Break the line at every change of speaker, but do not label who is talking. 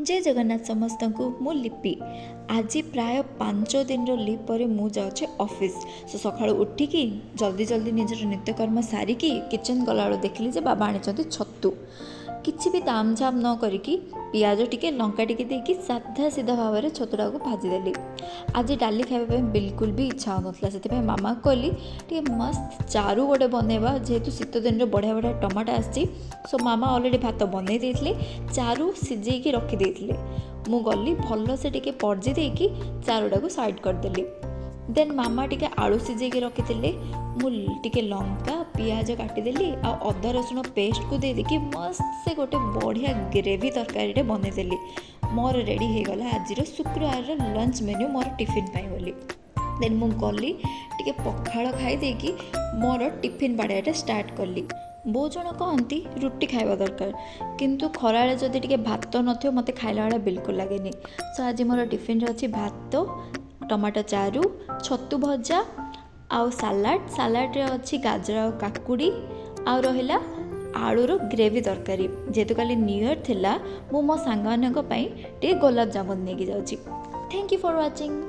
जय जगन्नाथ समस्त को मु लिपि आज प्राय 5 दिन लिव पर मुझे ऑफिस सो सका उठिकी जल्दी जल्दी निजर नित्यकर्म सारिकी किचन गला देखिली बाबा आनी छतु किसी भी ताम झाम न करिकी पियाज टिके लंका टिके देकी साधा सीधा भाव में छतुटा को भाजीदेली। आज डाली खाइबा बिल्कुल भी इच्छा होता से मामा कहली टे मस्त चारू गोटे बनवा जेहेतु शीत दिन बढ़िया बढ़िया टमाटो आसी सो मामा अलरेडी भात बनई देते चारू सिझेकी रखिदे मु गली भल से टिके पर्जी देकी चारूटा को साइड करदेली। देन मामा टिके आलू सिझेकी रखिते मुझे लंका पियाज काटिदेली आ अदा रसुण पेस्ट को दे देकी मस्त से गोटे बढ़िया ग्रेवी तरकारी बनईदेली। मोर रेडी हो गला आज शुक्रवार लंच मेन्यू मोर टिफिन पाई बोली। देन मु गली टिके पखाड़ खाई देकी मोर टिफिन बाड़ाटा स्टार्ट कली। बहुत जन कहती रुटी खाइबा दरकार किंतु खराले जदि टिके भात नथियो मते खाइला वाला बिल्कुल लागेनी। सो आज मोर टिफिन रे अछि भात टमाटो चारू छतु भजा आउ सालाड रे अछि गाजर आ काकुड़ी आउ रहिला आलूर ग्रेवी तरकारी। जेहेतु काली न्यू ईयर थिला मु मो सांग टे गुलाब जामुन नेकी जाउची। Thank you for watching.